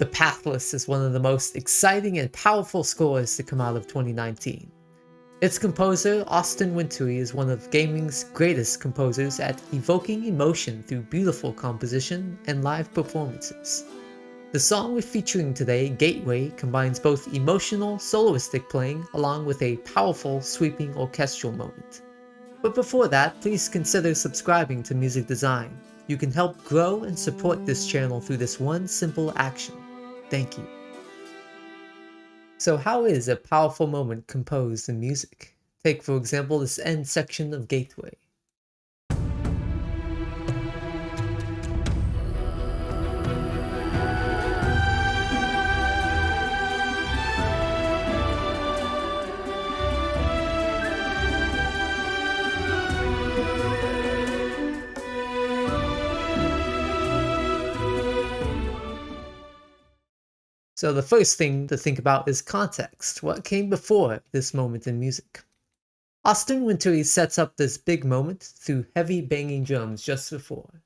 The Pathless is one of the most exciting and powerful scores to come out of 2019. Its composer, Austin Wintory, is one of gaming's greatest composers at evoking emotion through beautiful composition and live performances. The song we're featuring today, Gateway, combines both emotional, soloistic playing along with a powerful, sweeping orchestral moment. But before that, please consider subscribing to Music Design. You can help grow and support this channel through this one simple action. Thank you. So how is a powerful moment composed in music? Take for example this end section of Gateway. So the first thing to think about is context. What came before this moment in music? Austin Wintory sets up this big moment through heavy banging drums just before.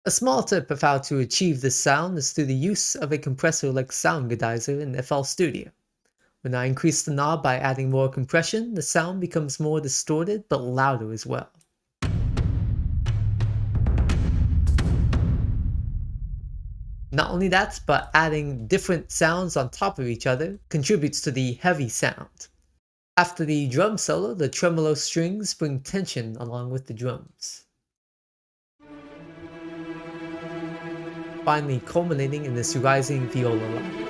A small tip of how to achieve this sound is through the use of a compressor like Soundgodizer in FL Studio. When I increase the knob by adding more compression, the sound becomes more distorted but louder as well. Not only that, but adding different sounds on top of each other contributes to the heavy sound. After the drum solo, the tremolo strings bring tension along with the drums, finally culminating in this rising viola line.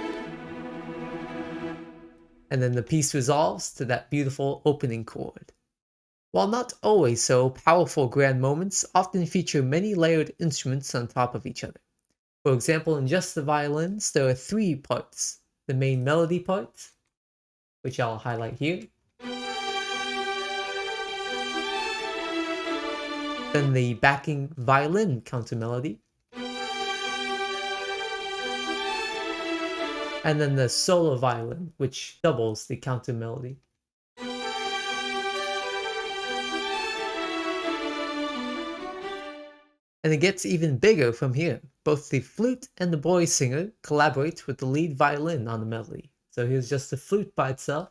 And then the piece resolves to that beautiful opening chord. While not always so, powerful grand moments often feature many layered instruments on top of each other. For example, in just the violins, there are three parts. The main melody part, which I'll highlight here. Then the backing violin countermelody. And then the solo violin, which doubles the countermelody. And it gets even bigger from here. Both the flute and the boy singer collaborate with the lead violin on the melody. So here's just the flute by itself.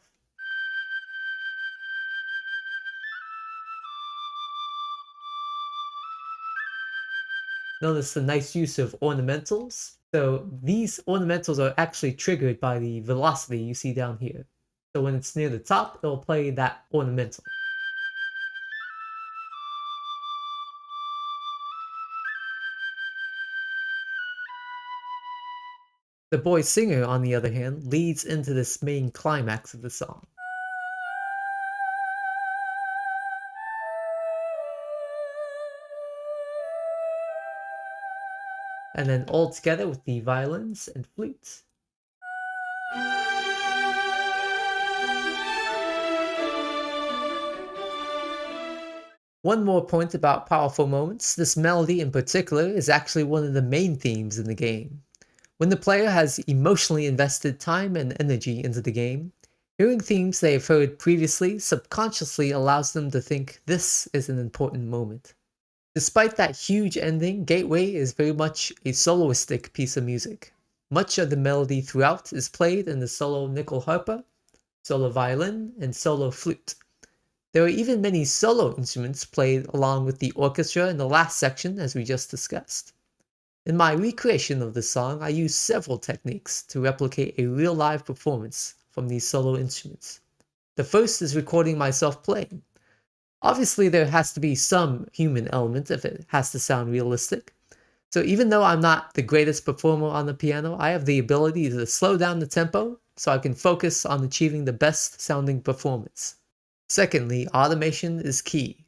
Notice the nice use of ornamentals. So these ornamentals are actually triggered by the velocity you see down here. So when it's near the top, it'll play that ornamental. The boy singer, on the other hand, leads into this main climax of the song. And then all together with the violins and flutes. One more point about powerful moments, this melody in particular is actually one of the main themes in the game. When the player has emotionally invested time and energy into the game, hearing themes they have heard previously subconsciously allows them to think this is an important moment. Despite that huge ending, Gateway is very much a soloistic piece of music. Much of the melody throughout is played in the solo nickel harpa, solo violin, and solo flute. There are even many solo instruments played along with the orchestra in the last section as we just discussed. In my recreation of the song, I used several techniques to replicate a real live performance from these solo instruments. The first is recording myself playing. Obviously, there has to be some human element if it has to sound realistic. So even though I'm not the greatest performer on the piano, I have the ability to slow down the tempo so I can focus on achieving the best sounding performance. Secondly, automation is key.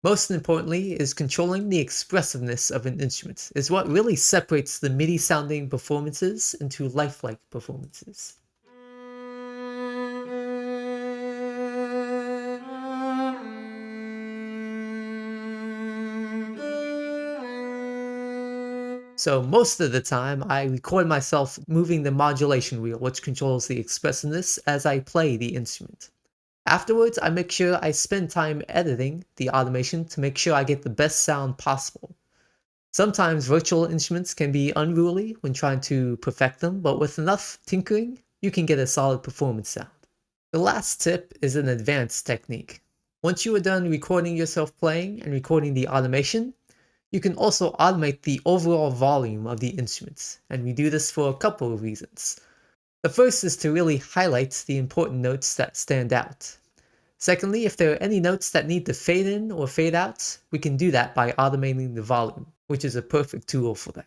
Most importantly is controlling the expressiveness of an instrument is what really separates the MIDI sounding performances into lifelike performances. So most of the time I record myself moving the modulation wheel, which controls the expressiveness as I play the instrument. Afterwards, I make sure I spend time editing the automation to make sure I get the best sound possible. Sometimes virtual instruments can be unruly when trying to perfect them, but with enough tinkering, you can get a solid performance sound. The last tip is an advanced technique. Once you are done recording yourself playing and recording the automation, you can also automate the overall volume of the instruments, and we do this for a couple of reasons. The first is to really highlight the important notes that stand out. Secondly, if there are any notes that need to fade in or fade out, we can do that by automating the volume, which is a perfect tool for that.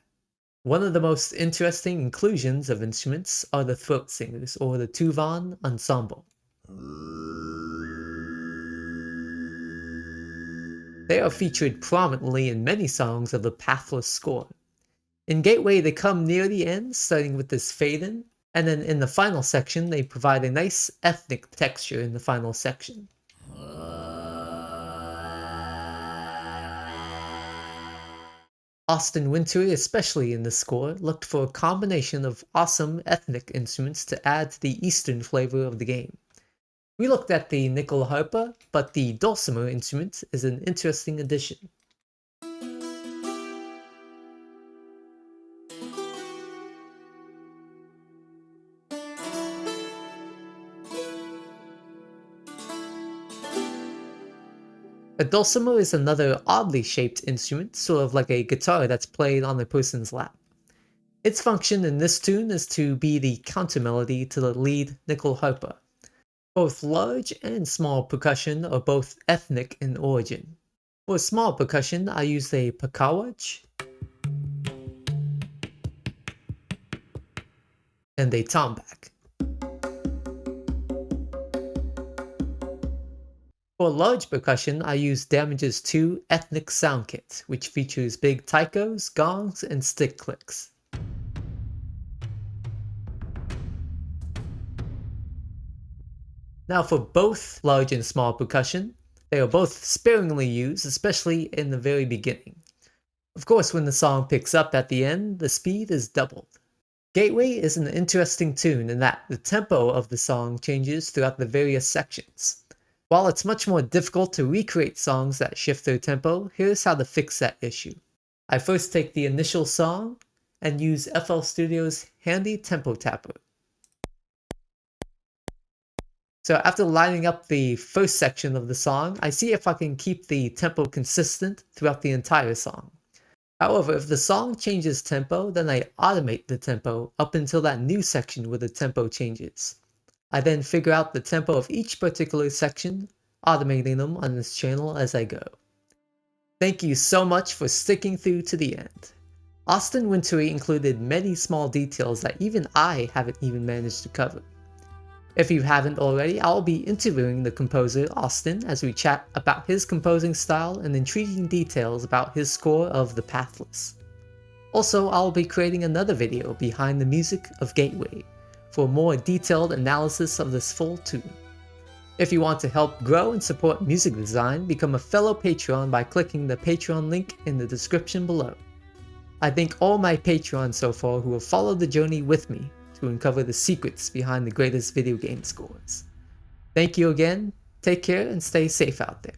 One of the most interesting inclusions of instruments are the throat singers, or the Tuvan ensemble. They are featured prominently in many songs of the Pathless score. In Gateway, they come near the end, starting with this fade-in, and then in the final section, they provide a nice ethnic texture in the final section. Austin Wintory, especially in the score, looked for a combination of awesome ethnic instruments to add to the Eastern flavor of the game. We looked at the nickel harpa, but the dulcimer instrument is an interesting addition. A dulcimer is another oddly shaped instrument, sort of like a guitar that's played on a person's lap. Its function in this tune is to be the countermelody to the lead nickel harpa. Both large and small percussion are both ethnic in origin. For small percussion, I used a pakawaj and a tombak. For large percussion, I used Damage's 2 Ethnic Sound Kit, which features big taikos, gongs, and stick clicks. Now for both large and small percussion, they are both sparingly used, especially in the very beginning. Of course, when the song picks up at the end, the speed is doubled. Gateway is an interesting tune in that the tempo of the song changes throughout the various sections. While it's much more difficult to recreate songs that shift their tempo, here's how to fix that issue. I first take the initial song and use FL Studio's handy tempo tapper. So after lining up the first section of the song, I see if I can keep the tempo consistent throughout the entire song. However, if the song changes tempo, then I automate the tempo up until that new section where the tempo changes. I then figure out the tempo of each particular section, automating them on this channel as I go. Thank you so much for sticking through to the end. Austin Wintory included many small details that even I haven't even managed to cover. If you haven't already, I'll be interviewing the composer Austin as we chat about his composing style and intriguing details about his score of The Pathless. Also, I'll be creating another video behind the music of Gateway for a more detailed analysis of this full tune. If you want to help grow and support music design, become a fellow Patreon by clicking the Patreon link in the description below. I thank all my Patreons so far who have followed the journey with me to uncover the secrets behind the greatest video game scores. Thank you again, take care, and stay safe out there.